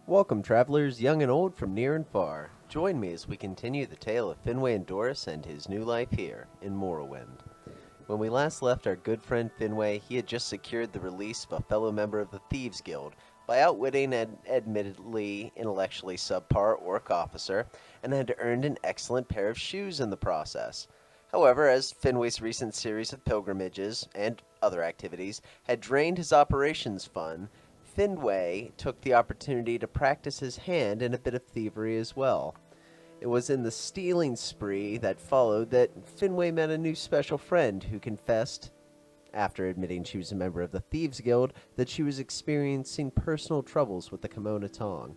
Welcome, travelers, young and old, from near and far. Join me as we continue the tale of Finwe and Doris and his new life here in Morrowind. When we last left our good friend Finwe, he had just secured the release of a fellow member of the Thieves Guild by outwitting an admittedly intellectually subpar orc officer, and had earned an excellent pair of shoes in the process. However, as Finwe's recent series of pilgrimages and other activities had drained his operations fund, Finwe took the opportunity to practice his hand in a bit of thievery as well. It was in the stealing spree that followed that Finwe met a new special friend who confessed, after admitting she was a member of the Thieves Guild, that she was experiencing personal troubles with the Commona Tong.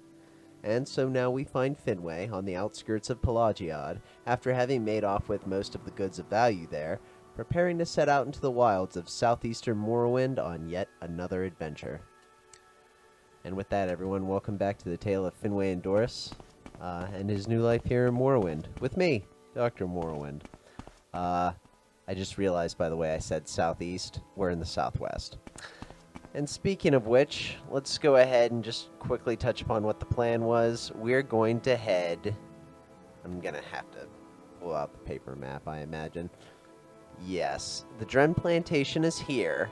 And so now we find Finwe on the outskirts of Pelagiad, after having made off with most of the goods of value there, preparing to set out into the wilds of Southeastern Morrowind on yet another adventure. And with that, everyone, welcome back to the tale of Finwe and Doris, and his new life here in Morrowind, with me, Dr. Morrowind. I just realized, by the way, I said southeast. We're in the southwest. And speaking of which, let's go ahead and just quickly touch upon what the plan was. We're going to head... I'm going to have to pull out the paper map, I imagine. Yes, the Dren Plantation is here.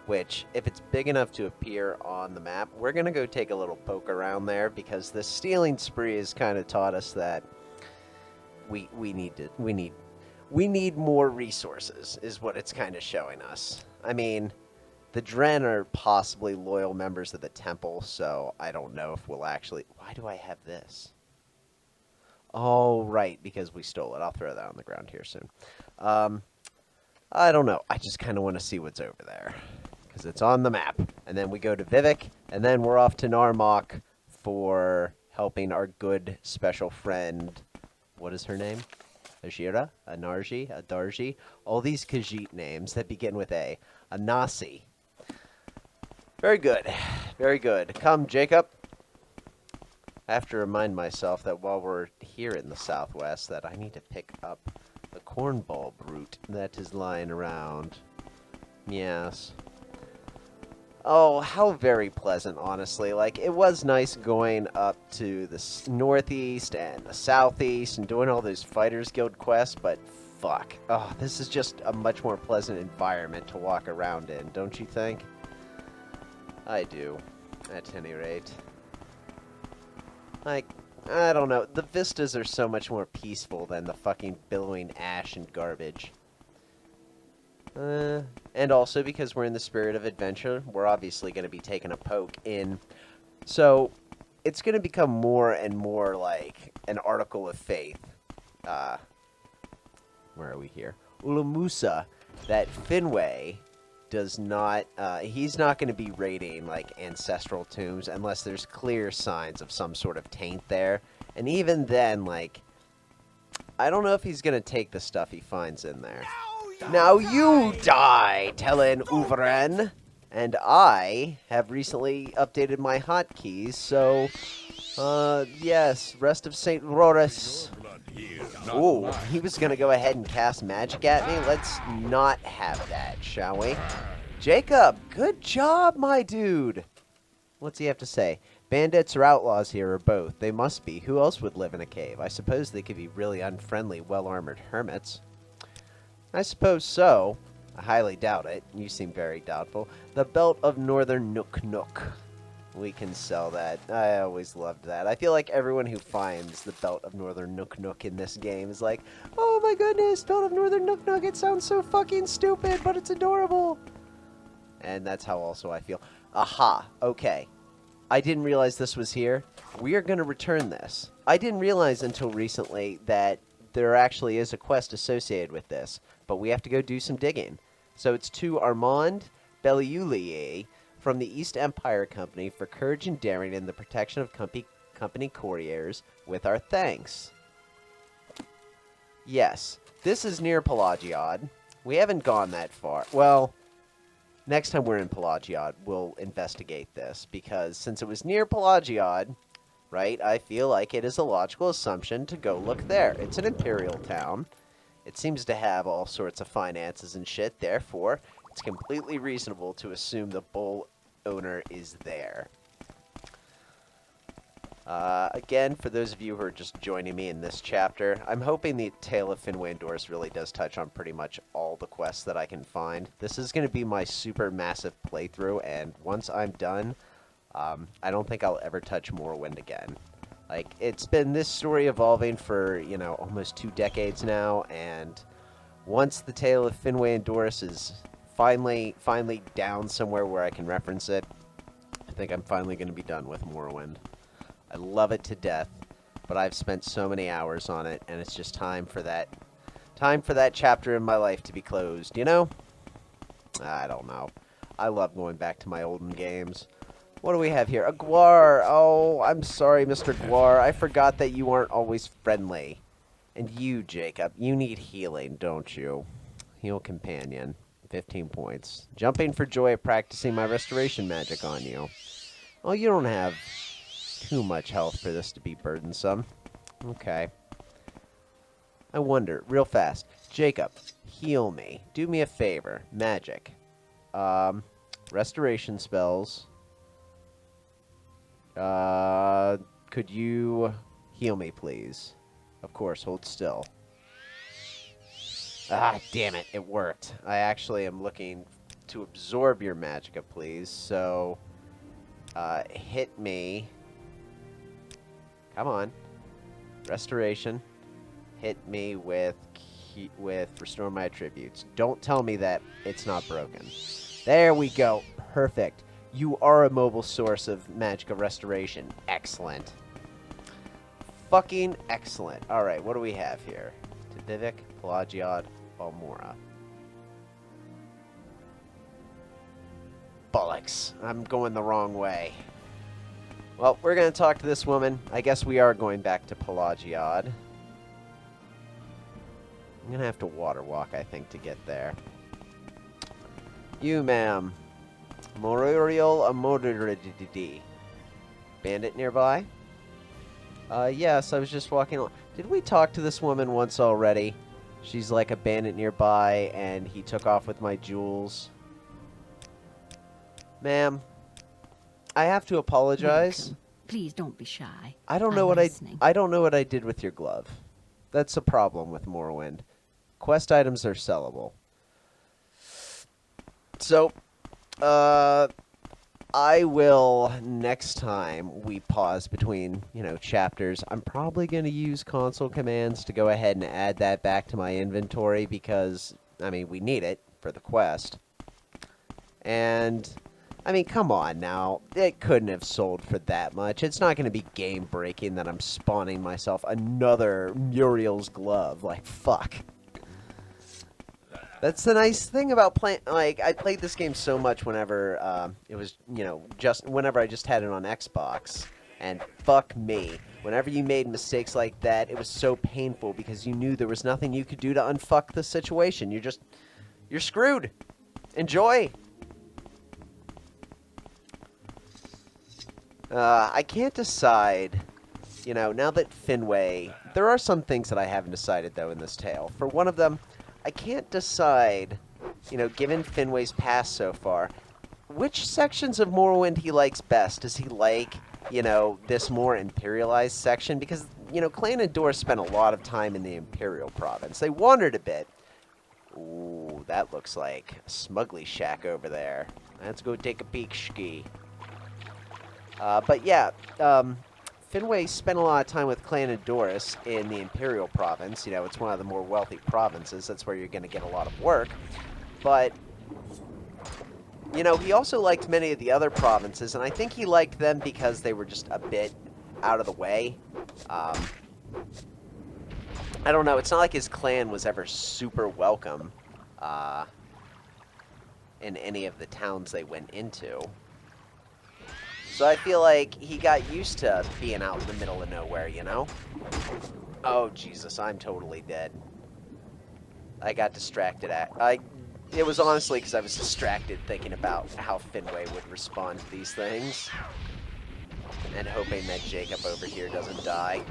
Which, if it's big enough to appear on the map, we're going to go take a little poke around there, because the stealing spree has kind of taught us that we need more resources, is what it's kind of showing us. I mean, the Dren are possibly loyal members of the temple, so I don't know if we'll actually... Why do I have this? Oh, right, because we stole it. I'll throw that on the ground here soon. I don't know. I just kind of want to see what's over there, because it's on the map. And then we go to Vivek, and then we're off to Narmok for helping our good special friend. What is her name? Ajira? Anarji? Adarji? All these Khajiit names that begin with A. Anasi. Very good. Very good. Come, Jacob. I have to remind myself that while we're here in the southwest, that I need to pick up the cornball root that is lying around. Yes. Oh, how very pleasant, honestly. Like, it was nice going up to the northeast and the southeast and doing all those Fighters Guild quests, but fuck. Oh, this is just a much more pleasant environment to walk around in, don't you think? I do, at any rate. Like, I don't know. The vistas are so much more peaceful than the fucking billowing ash and garbage. And also because we're in the spirit of adventure, we're obviously going to be taking a poke in. So, it's going to become more and more like an article of faith. Where are we here? Ulamusa, that Finwe does not, he's not going to be raiding, like, ancestral tombs unless there's clear signs of some sort of taint there. And even then, like, I don't know if he's going to take the stuff he finds in there. Now you die, Telen Uvren! And I have recently updated my hotkeys, so, yes, rest of St. Roris. Ooh, he was gonna go ahead and cast magic at me. Let's not have that, shall we? Jacob, good job, my dude! What's he have to say? Bandits or outlaws here, or both? They must be. Who else would live in a cave? I suppose they could be really unfriendly, well-armored hermits. I suppose so. I highly doubt it. You seem very doubtful. The Belt of Northern Nook Nook. We can sell that. I always loved that. I feel like everyone who finds the Belt of Northern Nook Nook in this game is like, oh my goodness, Belt of Northern Nook Nook, it sounds so fucking stupid, but it's adorable. And that's how also I feel. Aha, okay. I didn't realize this was here. We are going to return this. I didn't realize until recently that there actually is a quest associated with this, but we have to go do some digging. So it's to Armand Bellioulier from the East Empire Company for courage and daring in the protection of company couriers, with our thanks. Yes, this is near Pelagiad. We haven't gone that far. Well, next time we're in Pelagiad, we'll investigate this, because since it was near Pelagiad, right? I feel like it is a logical assumption to go look there. It's an imperial town. It seems to have all sorts of finances and shit, therefore, it's completely reasonable to assume the bull owner is there. Again, for those of you who are just joining me in this chapter, I'm hoping the Tale of Finwe and Doris really does touch on pretty much all the quests that I can find. This is going to be my super massive playthrough, and once I'm done, I don't think I'll ever touch Morrowind again. Like, it's been this story evolving for, you know, almost 2 decades now, and once the Tale of Finwe and Doris is finally down somewhere where I can reference it, I think I'm finally going to be done with Morrowind. I love it to death, but I've spent so many hours on it, and it's just time for that chapter in my life to be closed, you know? I don't know. I love going back to my olden games. What do we have here? A Gwar! Oh, I'm sorry, Mr. Gwar. I forgot that you aren't always friendly. And you, Jacob, you need healing, don't you? Heal companion. 15 points. Jumping for joy at practicing my restoration magic on you. Oh, you don't have too much health for this to be burdensome. Okay. I wonder, real fast. Jacob, heal me. Do me a favor. Magic. Restoration spells. Could you heal me, please? Of course, hold still. Ah, damn it, it worked. I actually am looking to absorb your magicka, please. So, hit me. Come on. Restoration. Hit me with restore my attributes. Don't tell me that it's not broken. There we go. Perfect. You are a mobile source of magicka restoration. Excellent. Fucking excellent. Alright, what do we have here? Tadivik, Pelagiad, Balmora. Bollocks. I'm going the wrong way. Well, we're going to talk to this woman. I guess we are going back to Pelagiad. I'm going to have to water walk, I think, to get there. You, ma'am. Mororial Amorididi. Bandit nearby? Yes, I was just walking along. Did we talk to this woman once already? She's like a bandit nearby, and he took off with my jewels. Ma'am, I have to apologize. Welcome. Please don't be shy. I don't know listening. I don't know what I did with your glove. That's a problem with Morrowind. Quest items are sellable. So, I will, next time we pause between, you know, chapters, I'm probably going to use console commands to go ahead and add that back to my inventory because, I mean, we need it for the quest. And, I mean, come on now. It couldn't have sold for that much. It's not going to be game-breaking that I'm spawning myself another Muriel's glove. Like, fuck. That's the nice thing about playing. Like, I played this game so much whenever it was, you know, just whenever I just had it on Xbox. And fuck me. Whenever you made mistakes like that, it was so painful because you knew there was nothing you could do to unfuck the situation. You're screwed. Enjoy. I can't decide, you know, now that Finwe... There are some things that I haven't decided, though, in this tale. For one of them, I can't decide, you know, given Finway's past so far, which sections of Morrowind he likes best. Does he like, you know, this more imperialized section? Because, you know, Clan and Doris spent a lot of time in the Imperial Province. They wandered a bit. Ooh, that looks like a smuggly shack over there. Let's go take a peek, ski. But yeah, Finwe spent a lot of time with Clan and Doris in the Imperial Province. You know, it's one of the more wealthy provinces. That's where you're going to get a lot of work. But, you know, he also liked many of the other provinces, and I think he liked them because they were just a bit out of the way. I don't know. It's not like his clan was ever super welcome in any of the towns they went into. So I feel like he got used to being out in the middle of nowhere, you know? Oh, Jesus, I'm totally dead. I got distracted. It was honestly because I was distracted thinking about how Finwe would respond to these things. And hoping that Jacob over here doesn't die.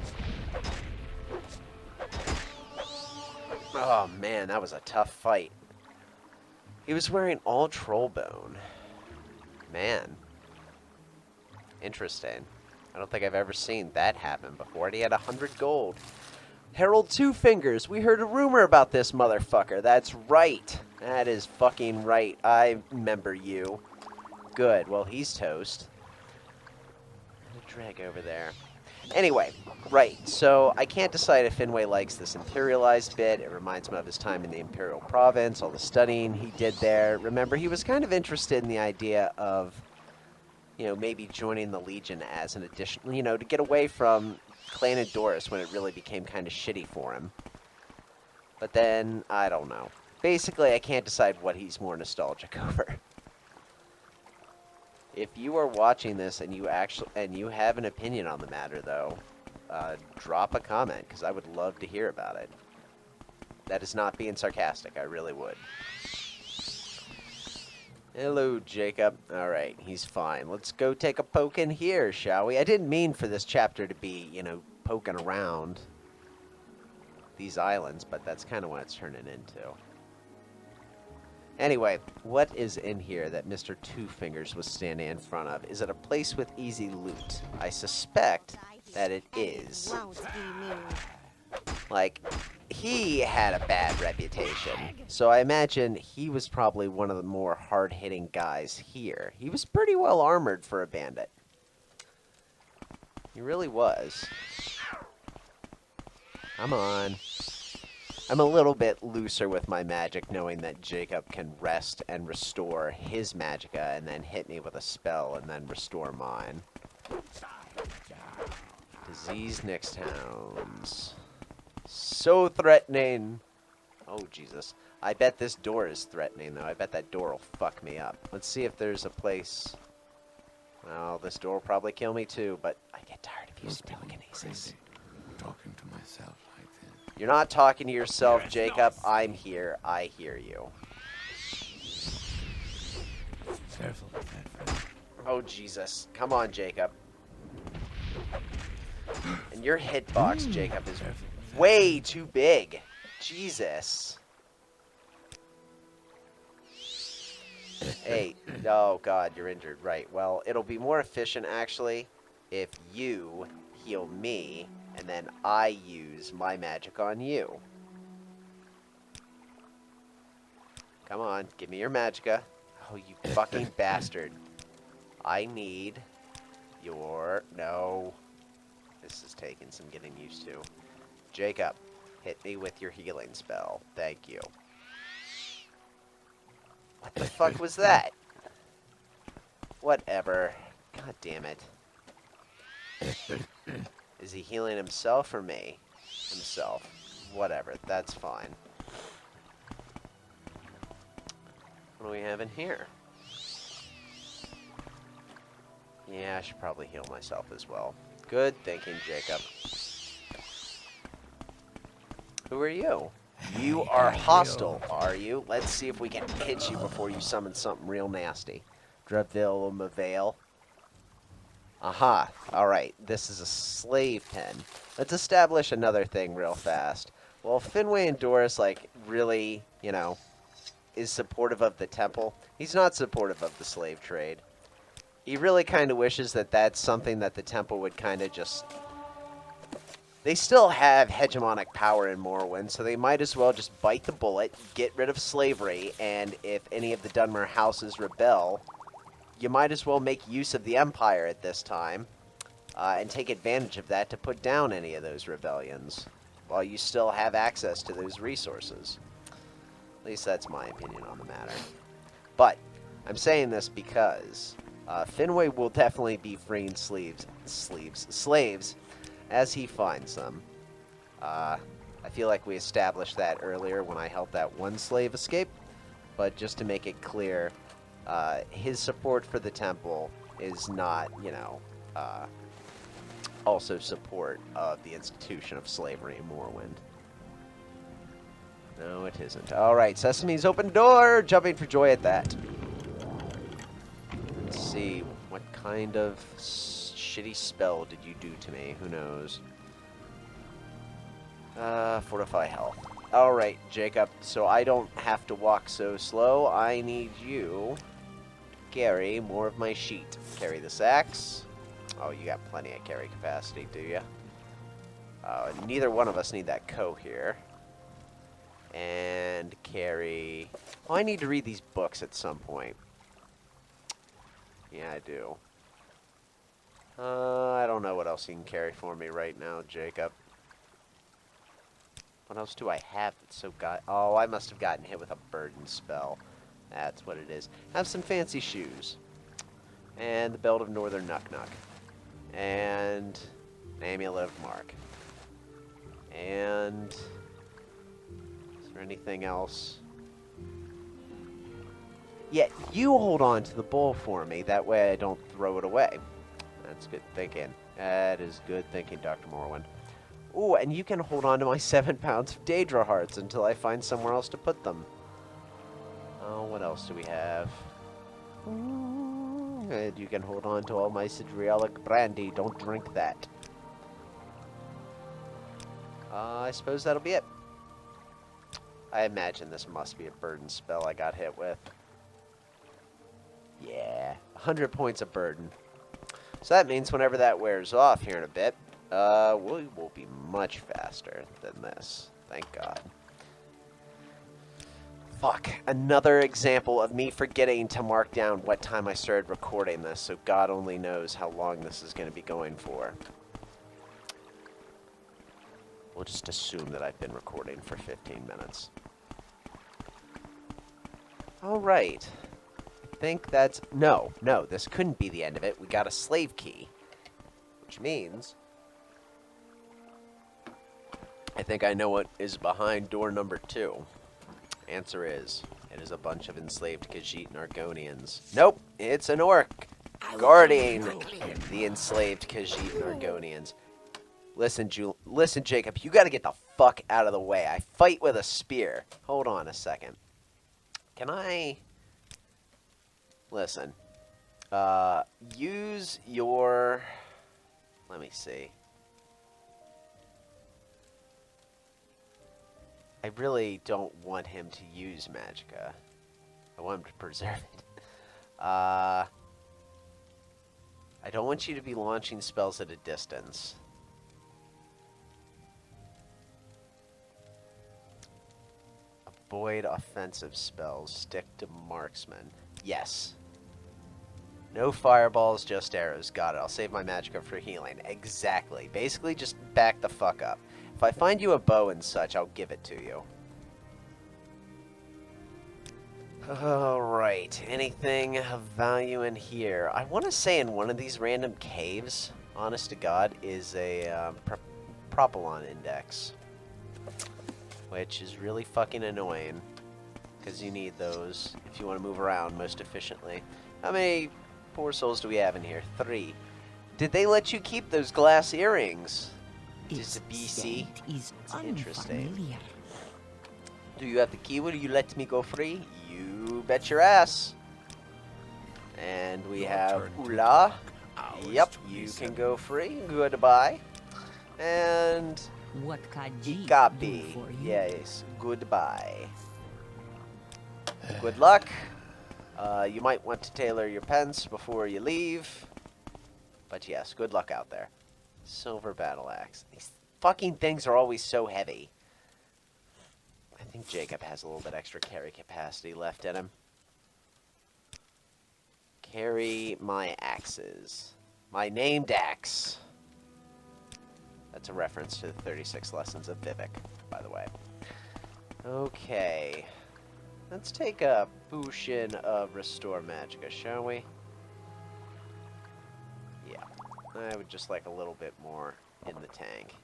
Oh man, that was a tough fight. He was wearing all troll bone. Man. Interesting. I don't think I've ever seen that happen before. And he had 100 gold. Harold Two Fingers, we heard a rumor about this motherfucker. That's right. That is fucking right. I remember you. Good. Well, he's toast. And a drag over there. Anyway, right. So I can't decide if Finwe likes this imperialized bit. It reminds him of his time in the Imperial Province, all the studying he did there. Remember, he was kind of interested in the idea of, you know, maybe joining the Legion as an addition, you know, to get away from Clan of Doris when it really became kind of shitty for him. But then, I don't know. Basically, I can't decide what he's more nostalgic over. If you are watching this and you have an opinion on the matter, though, drop a comment, because I would love to hear about it. That is not being sarcastic. I really would. Hello, Jacob. Alright, he's fine. Let's go take a poke in here, shall we? I didn't mean for this chapter to be, you know, poking around these islands, but that's kind of what it's turning into. Anyway, what is in here that Mr. Two Fingers was standing in front of? Is it a place with easy loot? I suspect that it is. Like, he had a bad reputation, so I imagine he was probably one of the more hard-hitting guys here. He was pretty well armored for a bandit. He really was. Come on. I'm a little bit looser with my magic, knowing that Jacob can rest and restore his magicka and then hit me with a spell and then restore mine. Disease next hounds. So threatening. Oh, Jesus. I bet this door is threatening, though. I bet that door will fuck me up. Let's see if there's a place. Well, this door will probably kill me, too, but I get tired of using telekinesis. Talking to myself like this. You're not talking to yourself, Jacob. I'm here. I hear you. Careful with that, friend. Oh, Jesus. Come on, Jacob. And your hitbox, Jacob, is way too big. Jesus. Hey, oh God, you're injured. Right, well, it'll be more efficient, actually, if you heal me, and then I use my magic on you. Come on, give me your magicka. Oh, you fucking bastard. I need your... No. This is taking some getting used to. Jacob, hit me with your healing spell. Thank you. What the fuck was that? Whatever. God damn it. Is he healing himself or me? Himself. Whatever. That's fine. What do we have in here? Yeah, I should probably heal myself as well. Good thinking, Jacob. Who are you? You are hostile, are you? Let's see if we can hit you before you summon something real nasty. Dravil Mavale. Aha. Alright, this is a slave pen. Let's establish another thing real fast. Well, Finwe and Doris, like, really, you know, is supportive of the temple. He's not supportive of the slave trade. He really kind of wishes that that's something that the temple would kind of just... They still have hegemonic power in Morrowind, so they might as well just bite the bullet, get rid of slavery, and if any of the Dunmer houses rebel, you might as well make use of the Empire at this time, and take advantage of that to put down any of those rebellions, while you still have access to those resources. At least that's my opinion on the matter. But, I'm saying this because Finwe will definitely be freeing slaves, as he finds them. I feel like we established that earlier when I helped that one slave escape, but just to make it clear, his support for the temple is not, you know, also support of the institution of slavery in Morrowind. No, it isn't. Alright, Sesame's open door! Jumping for joy at that. Let's see, what kind of shitty spell did you do to me? Who knows? Fortify health. Alright, Jacob, so I don't have to walk so slow. I need you to carry more of my sheet. Carry this axe. Oh, you got plenty of carry capacity, do you? Neither one of us need that here. And carry... Oh, I need to read these books at some point. Yeah, I do. I don't know what else you can carry for me right now, Jacob. What else do I have that's so Oh, I must have gotten hit with a burden spell. That's what it is. Have some fancy shoes. And the Belt of Northern Nuck. And an Amulet of Mark. And... is there anything else? Yeah, you hold on to the bowl for me. That way I don't throw it away. That's good thinking. That is good thinking, Dr. Morrowind. Ooh, and you can hold on to my 7 pounds of Daedra hearts until I find somewhere else to put them. Oh, what else do we have? And you can hold on to all my Sidrialic brandy. Don't drink that. I suppose that'll be it. I imagine this must be a burden spell I got hit with. Yeah, 100 points of burden. So that means whenever that wears off here in a bit, we will be much faster than this. Thank God. Fuck. Another example of me forgetting to mark down what time I started recording this, so God only knows how long this is going to be going for. We'll just assume that I've been recording for 15 minutes. Alright. I think that's... No, this couldn't be the end of it. We got a slave key. Which means... I think I know what is behind door number 2. Answer is, it is a bunch of enslaved Khajiit and Argonians. Nope, it's an orc guarding the enslaved Khajiit and Argonians. Listen, Jacob, you gotta get the fuck out of the way. I fight with a spear. Hold on a second. Can I... Listen. Use your... Let me see. I really don't want him to use Magicka. I want him to preserve it. I don't want you to be launching spells at a distance. Avoid offensive spells. Stick to marksman. Yes. No fireballs, just arrows. Got it. I'll save my Magicka for healing. Exactly. Basically, just back the fuck up. If I find you a bow and such, I'll give it to you. Alright, anything of value in here? I want to say in one of these random caves, honest to God, is a propylon index. Which is really fucking annoying. Because you need those if you want to move around most efficiently. How many poor souls do we have in here? 3. Did they let you keep those glass earrings? Just a BC? Is That's interesting. unfamiliar. Do you have the key? Will you let me go free? You bet your ass. And we have Ula. Yep, you can go free. Goodbye. And What Khajiit do Ikapi. for you? Yes, goodbye. Good luck. You might want to tailor your pants before you leave. But yes, good luck out there. Silver battle axe. These fucking things are always so heavy. I think Jacob has a little bit extra carry capacity left in him. Carry my axes. My named axe. That's a reference to the 36 lessons of Vivek, by the way. Okay. Let's take a potion of Restore Magicka, shall we? Yeah. I would just like a little bit more in the tank.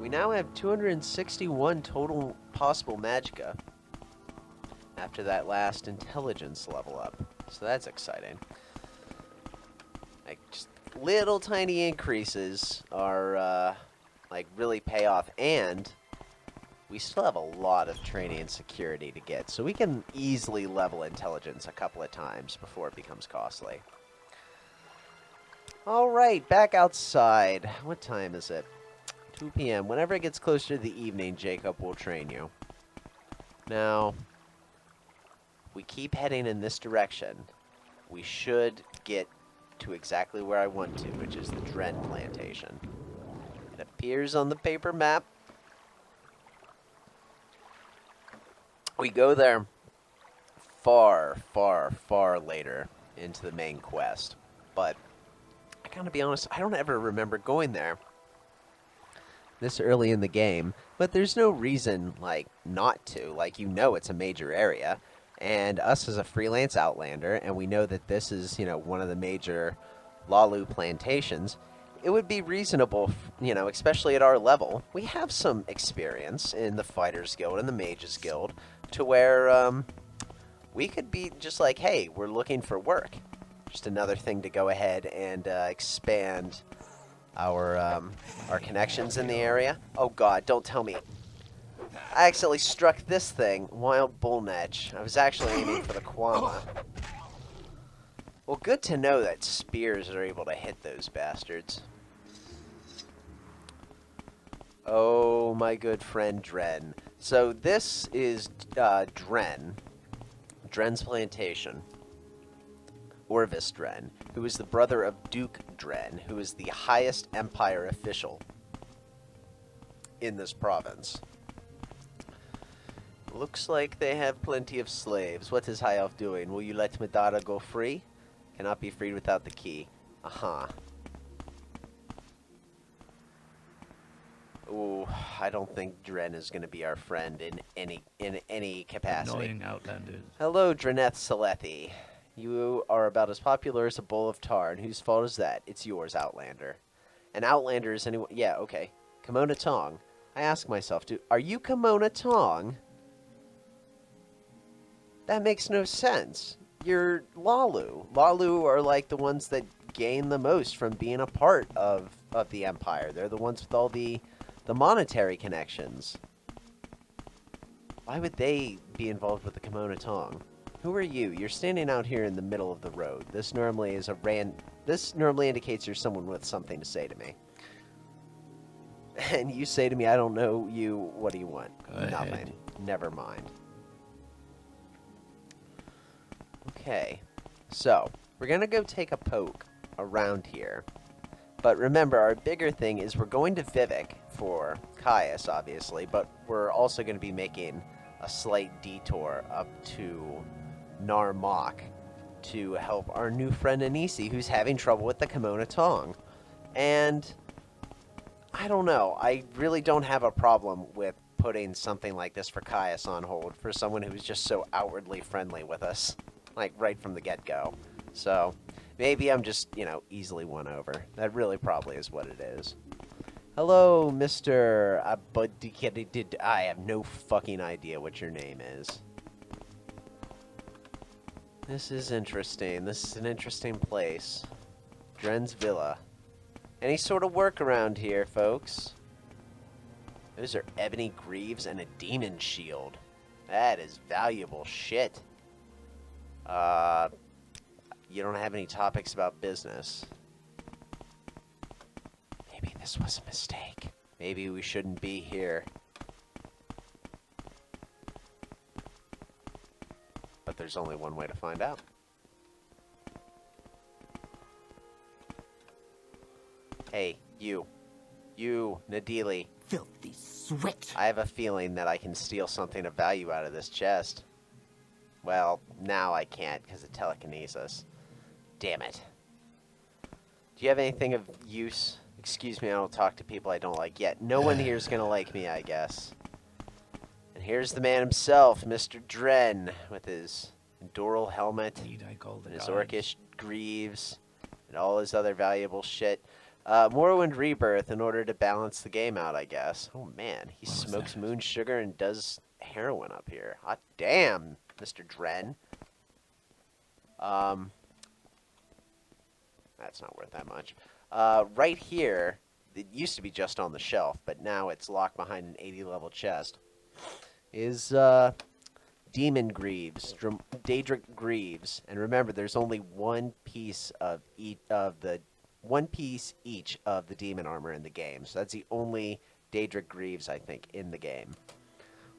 We now have 261 total possible Magicka after that last intelligence level up. So that's exciting. Like, just little tiny increases are, like, really pay off. And we still have a lot of training and security to get, so we can easily level intelligence a couple of times before it becomes costly. Alright, back outside. What time is it? 2 p.m. Whenever it gets closer to the evening, Jacob will train you. Now, we keep heading in this direction. We should get to exactly where I want to, which is the Dren Plantation. It appears on the paper map. We go there far, far, far later into the main quest. But I gotta be honest, I don't ever remember going there this early in the game. But there's no reason, like, not to. Like, you know it's a major area. And us as a freelance outlander, and we know that this is, you know, one of the major Lalu plantations, it would be reasonable, you know, especially at our level. We have some experience in the Fighters Guild and the Mages Guild to where we could be just like, hey, we're looking for work. Just another thing to go ahead and expand our connections in the area. Oh God, don't tell me. I accidentally struck this thing. Wild Bullnetch. I was actually aiming for the Quama. Well, good to know that spears are able to hit those bastards. Oh, my good friend Dren. So this is Dren. Dren's plantation. Orvis Dren, who is the brother of Duke Dren, who is the highest Empire official in this province. Looks like they have plenty of slaves. What is High Elf doing? Will you let Madara go free? Cannot be freed without the key. Aha. Ooh, I don't think Dren is going to be our friend in any capacity. Annoying outlanders. Hello, Dreneth Salethi. You are about as popular as a bowl of tar, and whose fault is that? It's yours, Outlander. An Outlander is anyone... Yeah, okay. Commona Tong. I ask myself, are you Commona Tong? That makes no sense. You're Lalu. Lalu are like the ones that gain the most from being a part of the Empire. They're the ones with all the monetary connections. Why would they be involved with the Commona Tong? Who are you? You're standing out here in the middle of the road. This normally indicates you're someone with something to say to me. And you say to me, I don't know you, what do you want? Go Nothing. ahead. Never mind. Okay, so we're gonna go take a poke around here. But remember, our bigger thing is we're going to Vivek for Caius, obviously, but we're also going to be making a slight detour up to Narmak to help our new friend Anisi, who's having trouble with the Commona Tong. And I don't know, I really don't have a problem with putting something like this for Caius on hold for someone who's just so outwardly friendly with us, like right from the get-go. So maybe I'm just, you know, easily won over. That really probably is what it is. Hello, Mr. Abudikadid. I have no fucking idea what your name is. This is interesting. This is an interesting place. Dren's Villa. Any sort of work around here, folks? Those are ebony greaves and a demon shield. That is valuable shit. You don't have any topics about business. Maybe this was a mistake. Maybe we shouldn't be here. But there's only one way to find out. Hey, you. You, Nadili. Filthy sweat. I have a feeling that I can steal something of value out of this chest. Well, now I can't because of telekinesis. Damn it. Do you have anything of use? Excuse me, I don't talk to people I don't like yet. No one here is going to like me, I guess. And here's the man himself, Mr. Dren, with his Doral helmet, Need I call the and his guards? orcish greaves, and all his other valuable shit. Morrowind Rebirth in order to balance the game out, I guess. Oh, man. He What was smokes that? moon sugar and does heroin up here. Hot damn, Mr. Dren. That's not worth that much. Right here, it used to be just on the shelf, but now it's locked behind an 80-level chest. is Demon Greaves, Daedric Greaves, and remember, there's only one piece of each of the demon armor in the game. So that's the only Daedric Greaves I think in the game.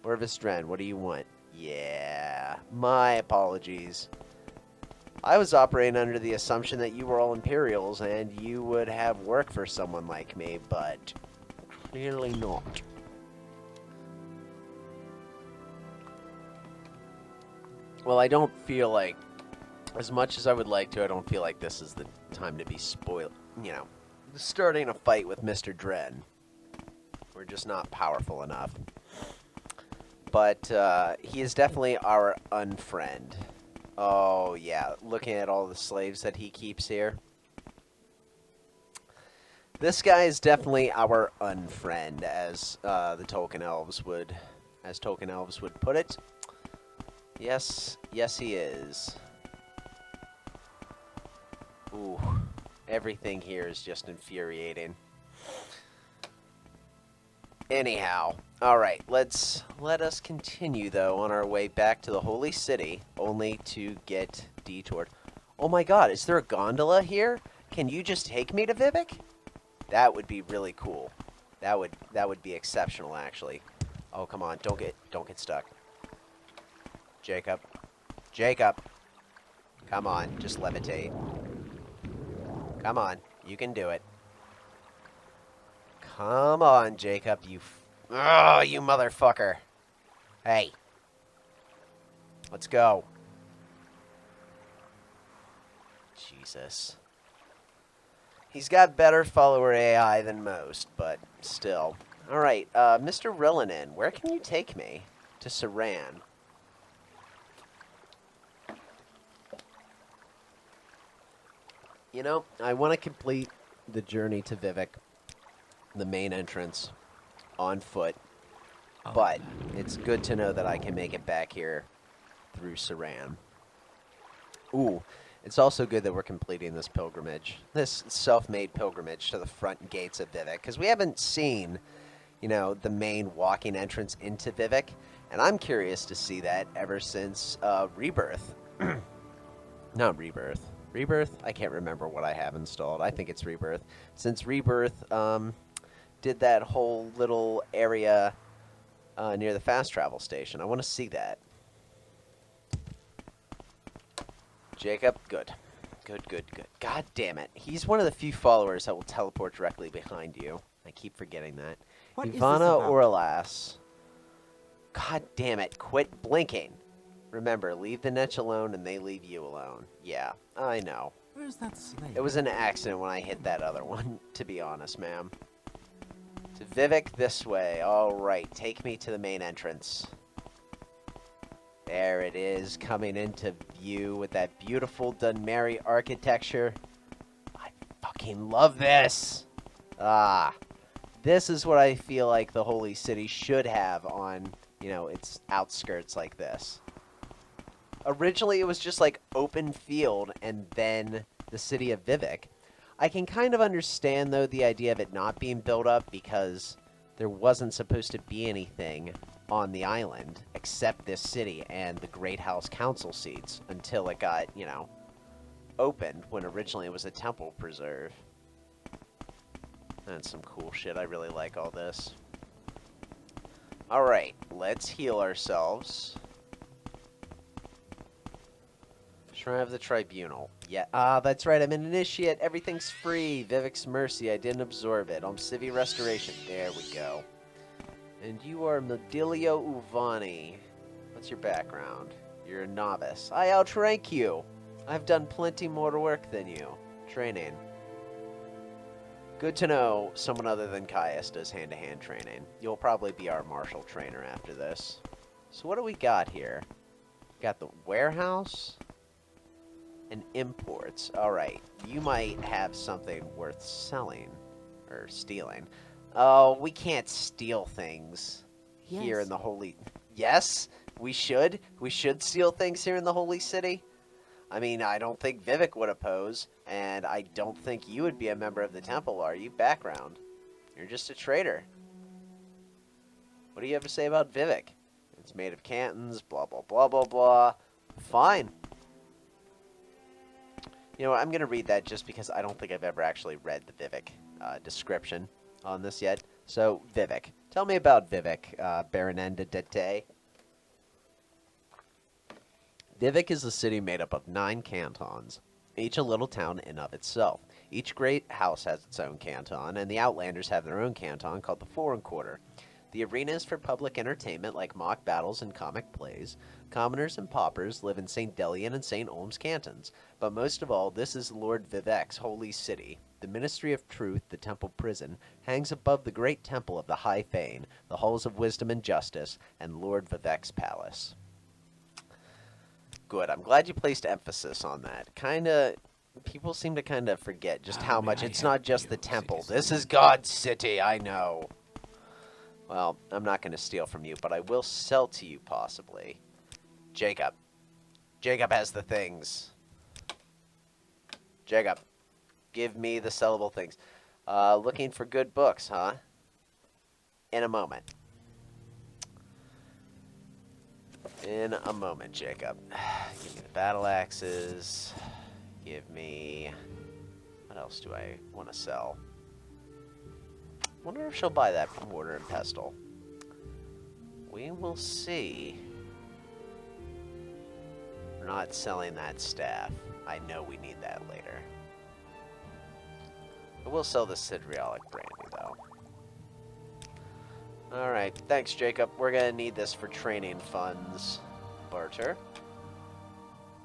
Orvis Dren, what do you want? Yeah, my apologies. I was operating under the assumption that you were all Imperials and you would have work for someone like me, but clearly not. Well, I don't feel like, as much as I would like to, I don't feel like this is the time to be starting a fight with Mr. Dren. We're just not powerful enough. But he is definitely our unfriend. Oh, yeah, looking at all the slaves that he keeps here. This guy is definitely our unfriend, as the Tolkien Elves would put it. Yes, he is. Ooh, everything here is just infuriating. Anyhow, alright, let us continue, though, on our way back to the Holy City, only to get detoured. Oh my god, is there a gondola here? Can you just take me to Vivek? That would be really cool. That would be exceptional, actually. Oh, come on, don't get stuck. Jacob. Come on, just levitate. Come on, you can do it. Come on, Jacob, you motherfucker. Hey. Let's go. Jesus. He's got better follower AI than most, but still. Alright, Mr. Rillanen, where can you take me? To Saran. You know, I want to complete the journey to Vivek, the main entrance, on foot. But it's good to know that I can make it back here through Saran. Ooh, it's also good that we're completing this pilgrimage, this self-made pilgrimage to the front gates of Vivek, because we haven't seen, the main walking entrance into Vivek, and I'm curious to see that ever since Rebirth. Not Rebirth. Rebirth? I can't remember what I have installed. I think it's Rebirth. Since Rebirth did that whole little area near the fast travel station. I want to see that. Jacob, good. Good. God damn it. He's one of the few followers that will teleport directly behind you. I keep forgetting that. What is this Ivana about? Orlas. God damn it. Quit blinking. Remember, leave the Netch alone and they leave you alone. Yeah, I know. Where's that slave? It was an accident when I hit that other one, to be honest, ma'am. To Vivek this way. Alright, take me to the main entrance. There it is, coming into view with that beautiful Dunmeri architecture. I fucking love this! Ah, this is what I feel like the Holy City should have on, its outskirts like this. Originally, it was just like open field and then the city of Vivek. I can kind of understand, though, the idea of it not being built up because there wasn't supposed to be anything on the island except this city and the Great House Council seats until it got, opened when originally it was a temple preserve. That's some cool shit. I really like all this. Alright, let's heal ourselves. Shrine of the Tribunal. Yeah, that's right, I'm an initiate. Everything's free. Vivek's Mercy, I didn't absorb it. ALMSIVI Restoration. There we go. And you are Medilio Uvani. What's your background? You're a novice. I outrank you. I've done plenty more work than you. Training. Good to know someone other than Caius does hand-to-hand training. You'll probably be our martial trainer after this. So what do we got here? Got the warehouse and imports. Alright, you might have something worth selling or stealing. Oh, we can't steal things here in the Holy... Yes, we should. We should steal things here in the Holy City. I mean, I don't think Vivek would oppose, and I don't think you would be a member of the temple, are you? Background. You're just a traitor. What do you have to say about Vivek? It's made of cantons, blah, blah, blah, blah, blah. Fine. You know what, I'm going to read that just because I don't think I've ever actually read the Vivek description on this yet. So, Vivek. Tell me about Vivek, Baronenda Dete. Vivek is a city made up of 9 cantons, each a little town in of itself. Each great house has its own canton, and the Outlanders have their own canton called the Foreign Quarter. The arena is for public entertainment like mock battles and comic plays. Commoners and paupers live in St. Delian and St. Olm's cantons. But most of all, this is Lord Vivek's holy city. The Ministry of Truth, the temple prison, hangs above the great temple of the High Fane, the halls of wisdom and justice, and Lord Vivek's palace. Good. I'm glad you placed emphasis on that. People seem to kind of forget just how much. It's not just the temple. This is God's city, I know. Well, I'm not going to steal from you, but I will sell to you, possibly. Jacob. Jacob has the things. Jacob, give me the sellable things. Looking for good books, huh? In a moment. In a moment, Jacob. Give me the battle axes. Give me... What else do I want to sell? Wonder if she'll buy that mortar and pestle. We will see. We're not selling that staff. I know we need that later. I will sell the Sidriolic brandy, though. Alright, thanks, Jacob. We're gonna need this for training funds. Barter.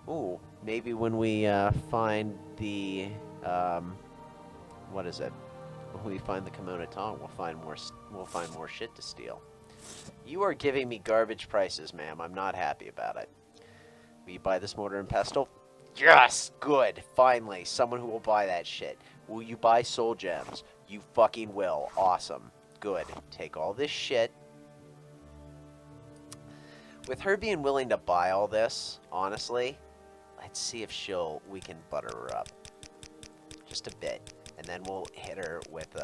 Ooh, maybe when we find the... what is it? When we find the Commona Tong, we'll find more shit to steal. You are giving me garbage prices, ma'am. I'm not happy about it. Will you buy this mortar and pestle? Yes! Good! Finally, someone who will buy that shit. Will you buy soul gems? You fucking will. Awesome. Good. Take all this shit. With her being willing to buy all this, honestly, let's see if we can butter her up. Just a bit. And then we'll hit her with,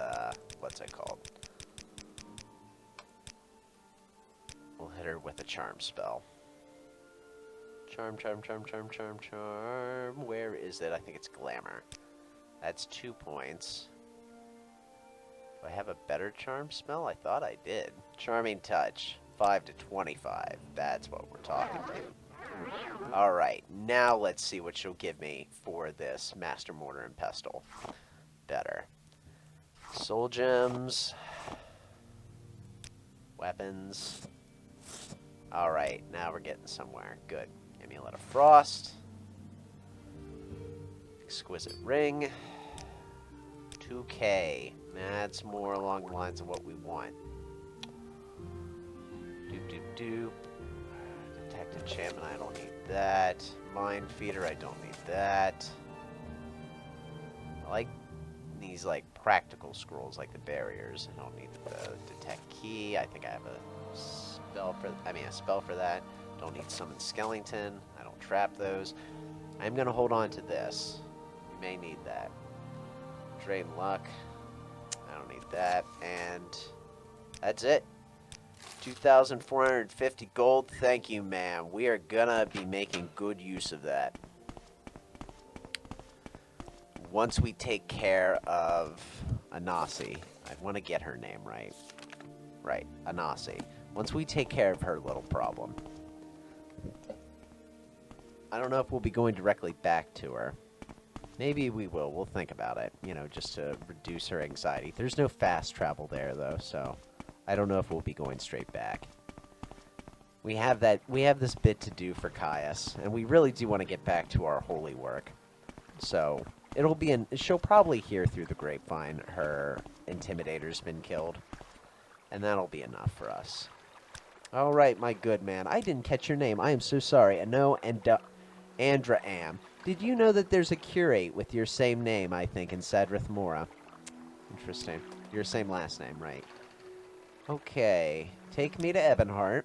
what's it called? We'll hit her with a charm spell. Charm, charm, charm, charm, charm, charm. Where is it? I think it's glamour. That's 2 points. Do I have a better charm spell? I thought I did. Charming touch. 5 to 25. That's what we're talking about. Alright, now let's see what she'll give me for this Master Mortar and Pestle. Better. Soul gems. Weapons. Alright, now we're getting somewhere. Good. Amulet of Frost. Exquisite Ring. 2K. That's more along the lines of what we want. Doop. Detect enchantment, I don't need that. Mind Feeder, I don't need that. I like these like practical scrolls like the barriers. I don't need the detect key. I think I have a spell for that. Don't need summon skeleton. I don't trap those. I'm gonna hold on to this. You may need that. Drain luck. I don't need that. And that's it. 2,450 gold. Thank you, ma'am. We are gonna be making good use of that. Once we take care of Anasi, I want to get her name right. Right, Anasi. Once we take care of her little problem. I don't know if we'll be going directly back to her. Maybe we will. We'll think about it, you know, just to reduce her anxiety. There's no fast travel there, though, so I don't know if we'll be going straight back. We have this bit to do for Caius, and we really do want to get back to our holy work. So she'll probably hear through the grapevine her intimidator's been killed, and that'll be enough for us. All right, my good man. I didn't catch your name. I am so sorry. Andraam. Did you know that there's a curate with your same name, I think, in Sadrith Mora? Interesting. Your same last name, right? Okay. Take me to Ebonheart,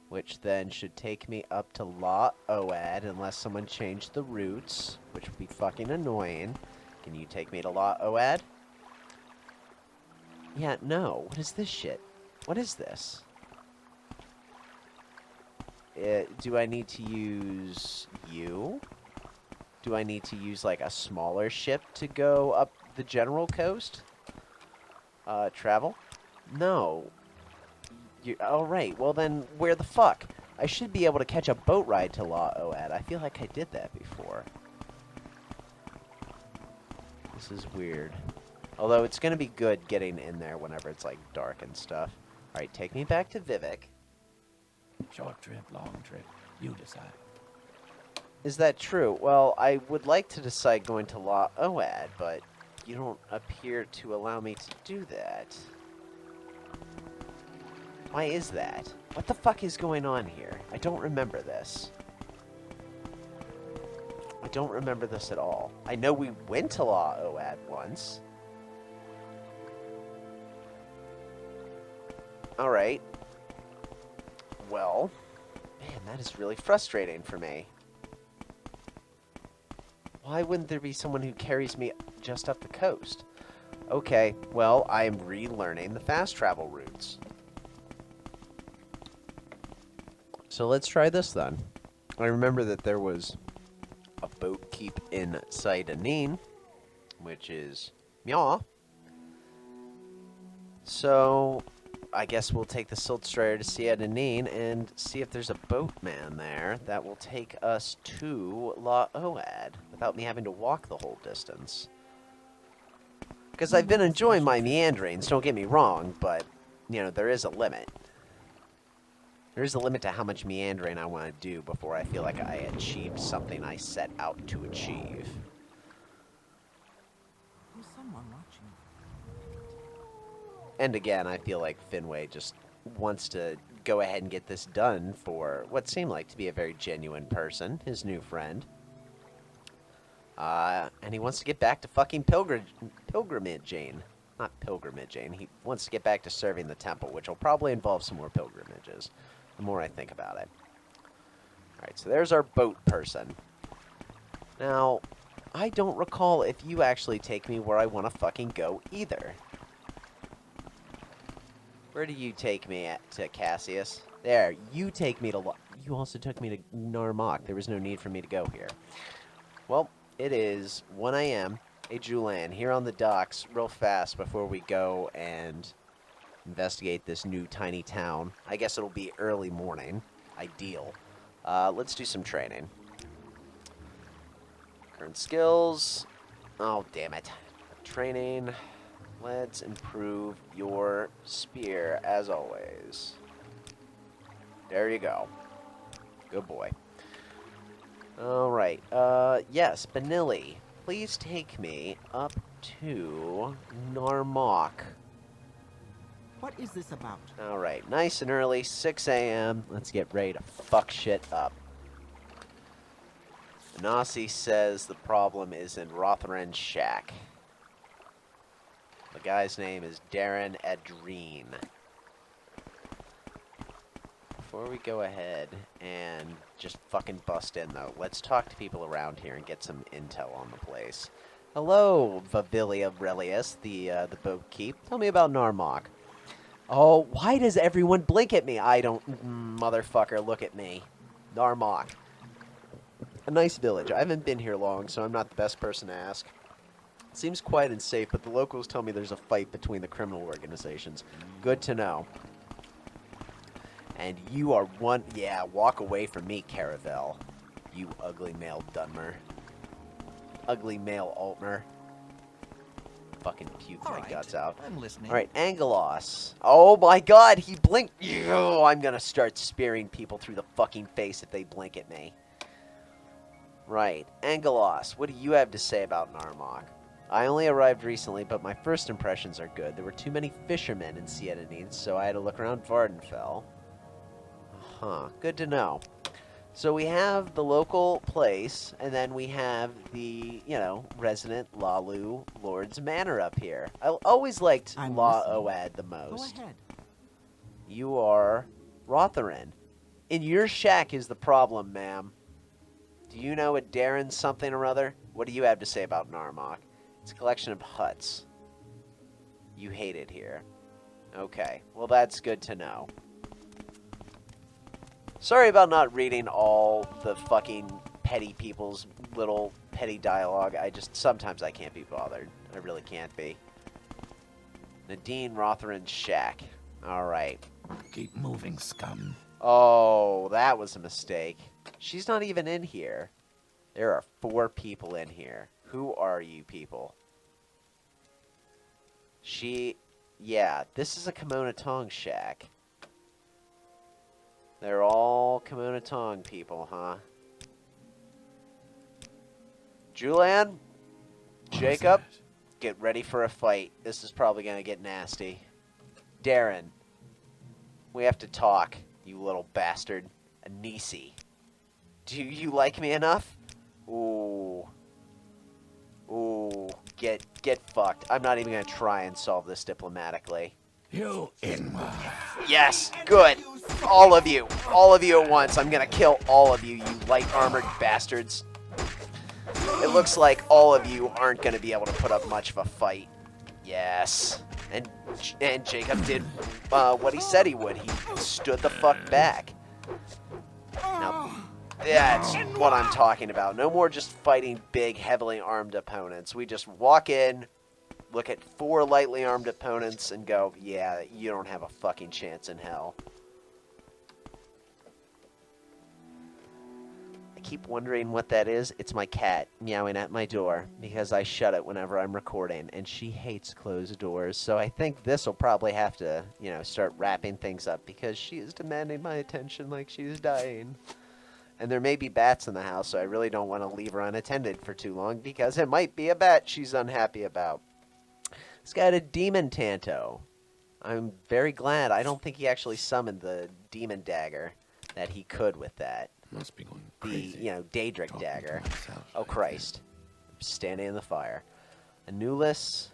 which then should take me up to La Oad, unless someone changed the routes, which would be fucking annoying. Can you take me to La Oad? Yeah, no. What is this shit? What is this? Do I need to use you? Do I need to use, like, a smaller ship to go up the general coast? Travel? No. Oh, right. Well, then, where the fuck? I should be able to catch a boat ride to La Oad. I feel like I did that before. This is weird. Although, it's going to be good getting in there whenever it's, like, dark and stuff. Alright, take me back to Vivek. Short trip, long trip. You decide. Is that true? Well, I would like to decide going to La Oad, but you don't appear to allow me to do that. Why is that? What the fuck is going on here? I don't remember this. I don't remember this at all. I know we went to La Oad once. Alright. Well, man, that is really frustrating for me. Why wouldn't there be someone who carries me just up the coast? Okay, well, I am relearning the fast travel routes. So let's try this then. I remember that there was a boat keep in Saidanin, which is Myaw. So I guess we'll take the Silt Strider to Saidanin and see if there's a boatman there that will take us to La Oad without me having to walk the whole distance. Because I've been enjoying my meanderings, don't get me wrong, but, you know, there is a limit. There is a limit to how much meandering I want to do before I feel like I achieved something I set out to achieve. There's someone watching. And again, I feel like Finwe just wants to go ahead and get this done for what seemed like to be a very genuine person, his new friend. And he wants to get back to fucking pilgrimaging. Not pilgrimaging. He wants to get back to serving the temple, which will probably involve some more pilgrimages, the more I think about it. Alright, so there's our boat person. Now, I don't recall if you actually take me where I want to fucking go either. Where do you take me to Cassius? There, you take me to... You also took me to Narmak. There was no need for me to go here. Well, it is 1 a.m. Hey, Julian, here on the docks, real fast before we go and investigate this new tiny town. I guess it'll be early morning. Ideal. Let's do some training. Current skills. Oh, damn it. Training. Let's improve your spear, as always. There you go. Good boy. Alright, yes, Benilli, please take me up to Narmak. What is this about? Alright, nice and early, 6 a.m. Let's get ready to fuck shit up. Nasi says the problem is in Rothren's shack. The guy's name is Darren Adreen. Before we go ahead and just fucking bust in, though, let's talk to people around here and get some intel on the place. Hello, Vavilia Relius, the boat keep. Tell me about Narmak. Oh, why does everyone blink at me? I don't... motherfucker, look at me. Narmak. A nice village. I haven't been here long, so I'm not the best person to ask. Seems quiet and safe, but the locals tell me there's a fight between the criminal organizations. Good to know. And you are one... Yeah, walk away from me, Caravel. You ugly male Dunmer. Ugly male Altmer. Fucking puke my guts out. I'm listening. Alright, Angelos. Oh my god, he blinked... Oh, I'm gonna start spearing people through the fucking face if they blink at me. Right, Angelos, what do you have to say about Narmak? I only arrived recently, but my first impressions are good. There were too many fishermen in Siedanine, so I had to look around Vvardenfell. Huh, good to know. So we have the local place, and then we have the, you know, resident Lalu Lord's Manor up here. I always liked La Oad the most. Go ahead. You are Rotherin. In your shack is the problem, ma'am. Do you know a Darren something or other? What do you have to say about Narmak? It's a collection of huts. You hate it here. Okay, well that's good to know. Sorry about not reading all the fucking petty people's little petty dialogue. Sometimes I can't be bothered. I really can't be. Nadine Rotherin's shack. Alright. Keep moving, scum. Oh, that was a mistake. She's not even in here. There are 4 people in here. Who are you people? Yeah, this is a Commona Tong shack. They're all Commona Tong people, huh? Julian? Jacob? Get ready for a fight. This is probably gonna get nasty. Darren. We have to talk, you little bastard. Anisi. Do you like me enough? Ooh. Ooh. Get fucked. I'm not even gonna try and solve this diplomatically. You inward. Yes, good. All of you at once. I'm gonna kill all of you, you light-armored bastards. It looks like all of you aren't gonna be able to put up much of a fight. Yes. And Jacob did what he said he would. He stood the fuck back. Now, that's what I'm talking about. No more just fighting big, heavily armed opponents. We just walk in, look at 4 lightly armed opponents, and go, yeah, you don't have a fucking chance in hell. I keep wondering what that is. It's my cat meowing at my door because I shut it whenever I'm recording, and she hates closed doors. So I think this will probably have to, start wrapping things up because she is demanding my attention like she's dying. And there may be bats in the house, so I really don't want to leave her unattended for too long because it might be a bat she's unhappy about. This guy had a demon tanto. I'm very glad. I don't think he actually summoned the demon dagger that he could with that. Must be going crazy. The, Daedric Talking dagger. to myself Oh, like Christ. Standing in the fire. Anulus.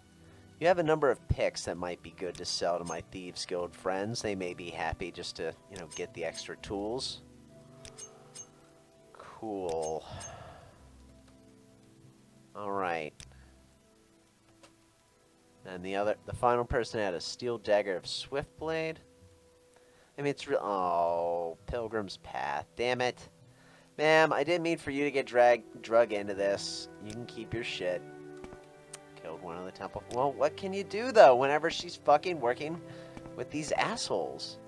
You have a number of picks that might be good to sell to my Thieves Guild friends. They may be happy just to, get the extra tools. Cool. Alright. And the final person had a steel dagger of Swiftblade. I mean, it's real. Oh, Pilgrim's Path. Damn it. Ma'am, I didn't mean for you to get drug into this. You can keep your shit. Killed one of the temple. Well, what can you do, though, whenever she's fucking working with these assholes?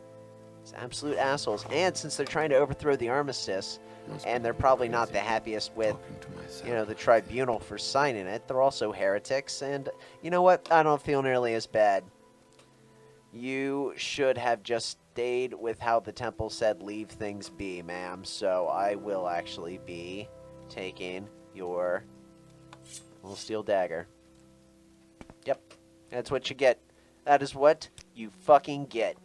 These absolute assholes. And since they're trying to overthrow the armistice, and they're probably not the happiest with, the tribunal for signing it, they're also heretics. And you know what? I don't feel nearly as bad. You should have just stayed with how the temple said leave things be, ma'am. So I will actually be taking your little steel dagger. Yep. That's what you get. That is what you fucking get.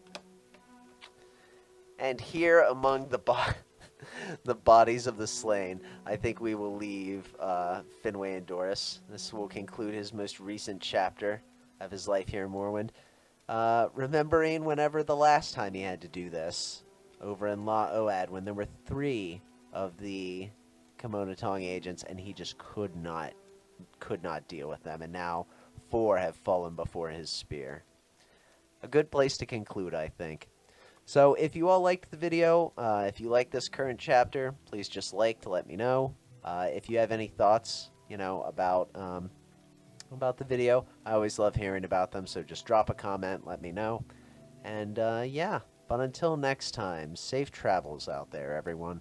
And here among the bodies of the slain, I think we will leave Finwe and Doris. This will conclude his most recent chapter of his life here in Morrowind. Remembering whenever the last time he had to do this, over in La Oad, when there were 3 of the Commona Tong agents, and he just could not deal with them, and now 4 have fallen before his spear. A good place to conclude, I think. So, if you all liked the video, if you like this current chapter, please just like to let me know. If you have any thoughts, about the video, I always love hearing about them, so just drop a comment, let me know. And, yeah, but until next time, safe travels out there, everyone.